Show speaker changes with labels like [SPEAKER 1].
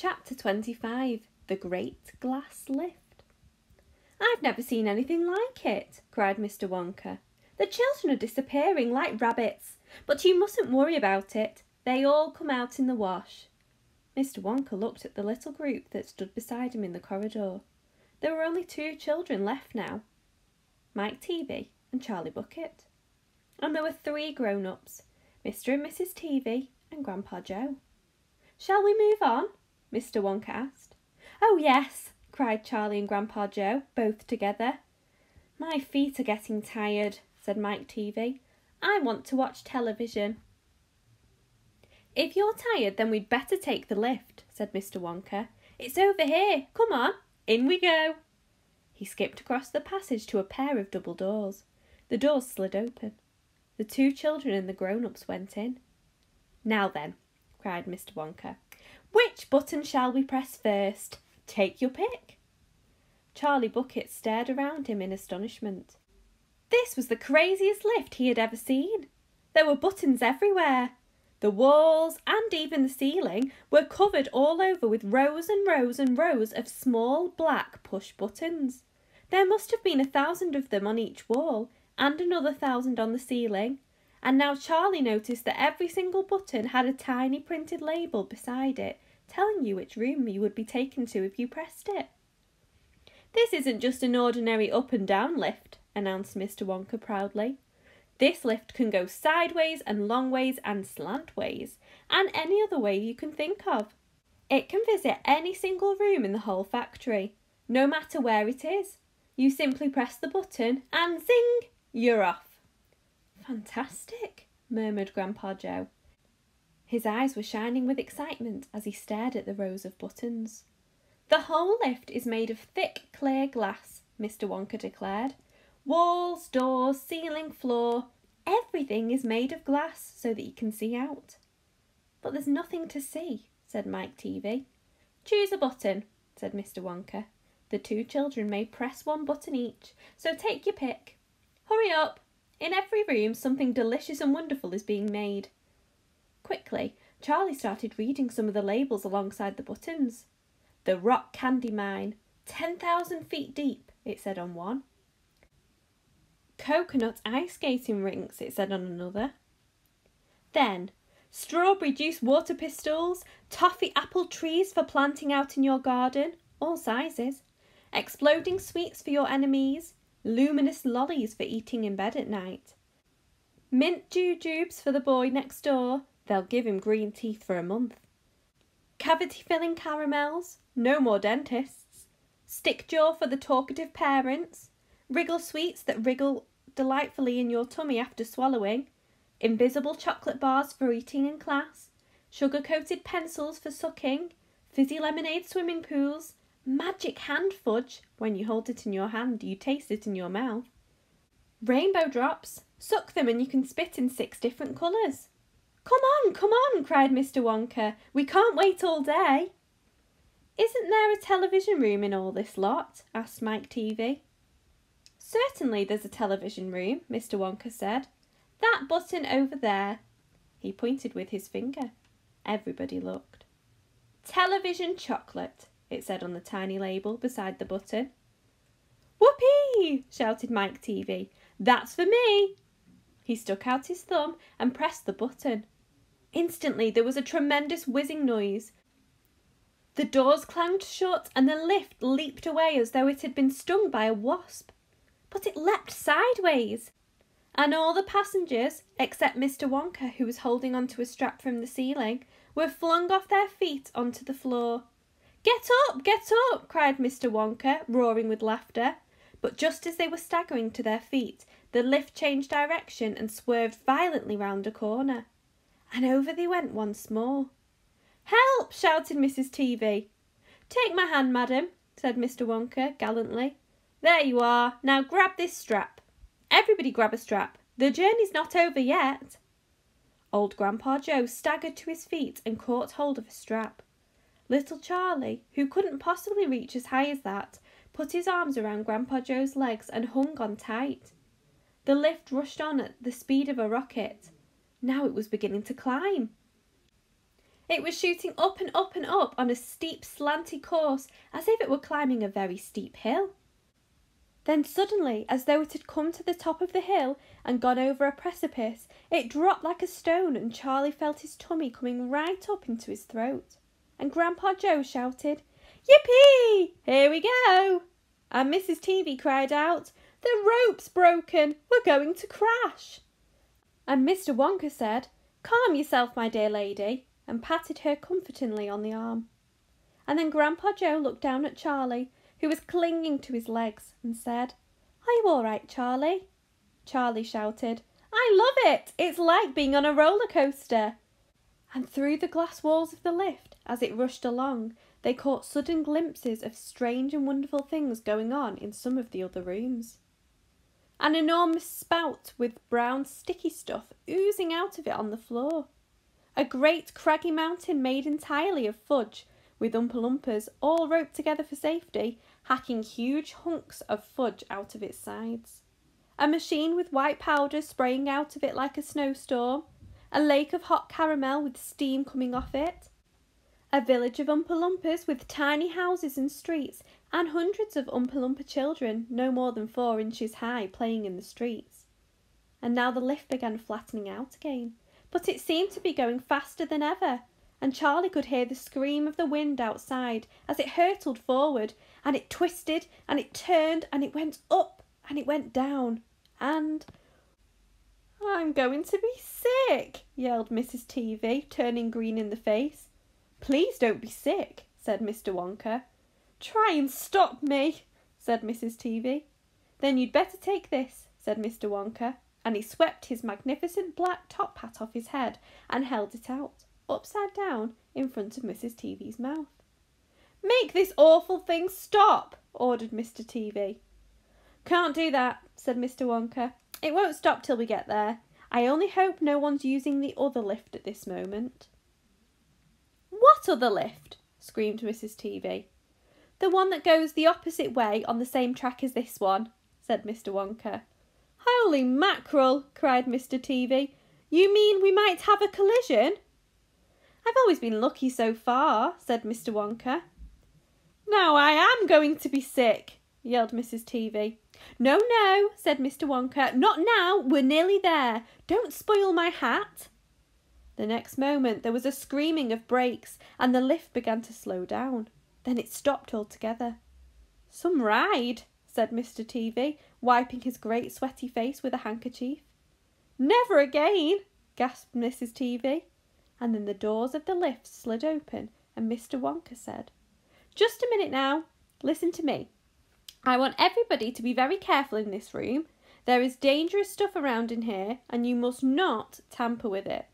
[SPEAKER 1] Chapter 25. The Great Glass Lift. "I've never seen anything like it," cried Mr. Wonka. "The children are disappearing like rabbits, but you mustn't worry about it. They all come out in the wash." Mr. Wonka looked at the little group that stood beside him in the corridor. There were only 2 children left now, Mike Teavee and Charlie Bucket. And there were 3 grown-ups, Mr. and Mrs. Teavee and Grandpa Joe. "Shall we move on?" Mr. Wonka asked. "Oh yes," cried Charlie and Grandpa Joe, both together. "My feet are getting tired," said Mike Teavee. "I want to watch television." "If you're tired, then we'd better take the lift," said Mr. Wonka. "It's over here. Come on, in we go." He skipped across the passage to a pair of double doors. The doors slid open. The 2 children and the grown-ups went in. "Now then," cried Mr. Wonka, "which button shall we press first? Take your pick." Charlie Bucket stared around him in astonishment. This was the craziest lift he had ever seen. There were buttons everywhere. The walls and even the ceiling were covered all over with rows and rows and rows of small black push buttons. There must have been 1,000 of them on each wall and another 1,000 on the ceiling. And now Charlie noticed that every single button had a tiny printed label beside it, telling you which room you would be taken to if you pressed it. "This isn't just an ordinary up and down lift," announced Mr. Wonka proudly. "This lift can go sideways and long ways and slantways, and any other way you can think of. It can visit any single room in the whole factory, no matter where it is. You simply press the button and zing, you're off." "Fantastic," murmured Grandpa Joe. His eyes were shining with excitement as he stared at the rows of buttons. "The whole lift is made of thick, clear glass," Mr. Wonka declared. "Walls, doors, ceiling, floor, everything is made of glass so that you can see out." "But there's nothing to see," said Mike Teavee. "Choose a button," said Mr. Wonka. "The 2 children may press 1 button each, so take your pick. Hurry up! In every room something delicious and wonderful is being made." Quickly, Charlie started reading some of the labels alongside the buttons. "The Rock Candy Mine, 10,000 feet deep," it said on one. "Coconut ice skating rinks," it said on another. Then, "Strawberry juice water pistols, toffee apple trees for planting out in your garden, all sizes, exploding sweets for your enemies, luminous lollies for eating in bed at night, mint jujubes for the boy next door, they'll give him green teeth for a month, cavity-filling caramels, no more dentists, stick jaw for the talkative parents, wriggle sweets that wriggle delightfully in your tummy after swallowing, invisible chocolate bars for eating in class, sugar-coated pencils for sucking, fizzy lemonade swimming pools, magic hand fudge, when you hold it in your hand you taste it in your mouth, rainbow drops, suck them and you can spit in 6 different colours." Come on, cried Mr. Wonka. "We can't wait all day." "Isn't there a television room in all this lot?" asked Mike Teavee. "Certainly there's a television room," Mr. Wonka said. "That button over there." He pointed with his finger. Everybody looked. "Television chocolate," it said on the tiny label beside the button. "Whoopee!" shouted Mike Teavee. "That's for me." He stuck out his thumb and pressed the button. Instantly there was a tremendous whizzing noise. The doors clanged shut and the lift leaped away as though it had been stung by a wasp. But it leapt sideways, and all the passengers, except Mr. Wonka, who was holding onto a strap from the ceiling, were flung off their feet onto the floor. Get up, cried Mr. Wonka, roaring with laughter. But just as they were staggering to their feet, the lift changed direction and swerved violently round a corner. And over they went once more. "Help!" shouted Mrs. Teavee. "Take my hand, madam," said Mr. Wonka gallantly. "There you are. Now grab this strap. Everybody grab a strap. The journey's not over yet." Old Grandpa Joe staggered to his feet and caught hold of a strap. Little Charlie, who couldn't possibly reach as high as that, put his arms around Grandpa Joe's legs and hung on tight. The lift rushed on at the speed of a rocket. Now it was beginning to climb. It was shooting up and up and up on a steep, slanty course, as if it were climbing a very steep hill. Then suddenly, as though it had come to the top of the hill and gone over a precipice, it dropped like a stone, and Charlie felt his tummy coming right up into his throat. And Grandpa Joe shouted, "Yippee! Here we go!" And Mrs. TV cried out, "The rope's broken! We're going to crash!" And Mr. Wonka said, "Calm yourself, my dear lady," and patted her comfortingly on the arm. And then Grandpa Joe looked down at Charlie, who was clinging to his legs, and said, "Are you all right, Charlie?" Charlie shouted, "I love it! It's like being on a roller coaster." And through the glass walls of the lift, as it rushed along, they caught sudden glimpses of strange and wonderful things going on in some of the other rooms. An enormous spout with brown sticky stuff oozing out of it on the floor. A great craggy mountain made entirely of fudge, with Oompa Loompas, all roped together for safety, hacking huge hunks of fudge out of its sides. A machine with white powder spraying out of it like a snowstorm. A lake of hot caramel with steam coming off it. A village of Oompa Loompas with tiny houses and streets, and hundreds of Oompa Loompa children, no more than 4 inches high, playing in the streets. And now the lift began flattening out again, but it seemed to be going faster than ever, and Charlie could hear the scream of the wind outside as it hurtled forward, and it twisted, and it turned, and it went up, and it went down, and... "I'm going to be sick," yelled Mrs. TV, turning green in the face. "Please don't be sick," said Mr. Wonka. "Try and stop me," said Mrs. TV. "Then you'd better take this," said Mr. Wonka, and he swept his magnificent black top hat off his head and held it out, upside down, in front of Mrs. TV's mouth. "Make this awful thing stop," ordered Mr. TV. "Can't do that," said Mr. Wonka. "It won't stop till we get there. I only hope no one's using the other lift at this moment." "What other lift?" screamed Mrs. TV. "The one that goes the opposite way on the same track as this one," said Mr. Wonka. "Holy mackerel!" cried Mr. TV. "You mean we might have a collision?" "I've always been lucky so far," said Mr. Wonka. "Now I am going to be sick," yelled Mrs. TV. "No, no," said Mr. Wonka. "Not now. We're nearly there. Don't spoil my hat." The next moment there was a screaming of brakes, and the lift began to slow down. Then it stopped altogether. "Some ride," said Mr. TV, wiping his great sweaty face with a handkerchief. "Never again," gasped Mrs. TV. And then the doors of the lift slid open, and Mr. Wonka said, "Just a minute now. Listen to me. I want everybody to be very careful in this room. There is dangerous stuff around in here, and you must not tamper with it.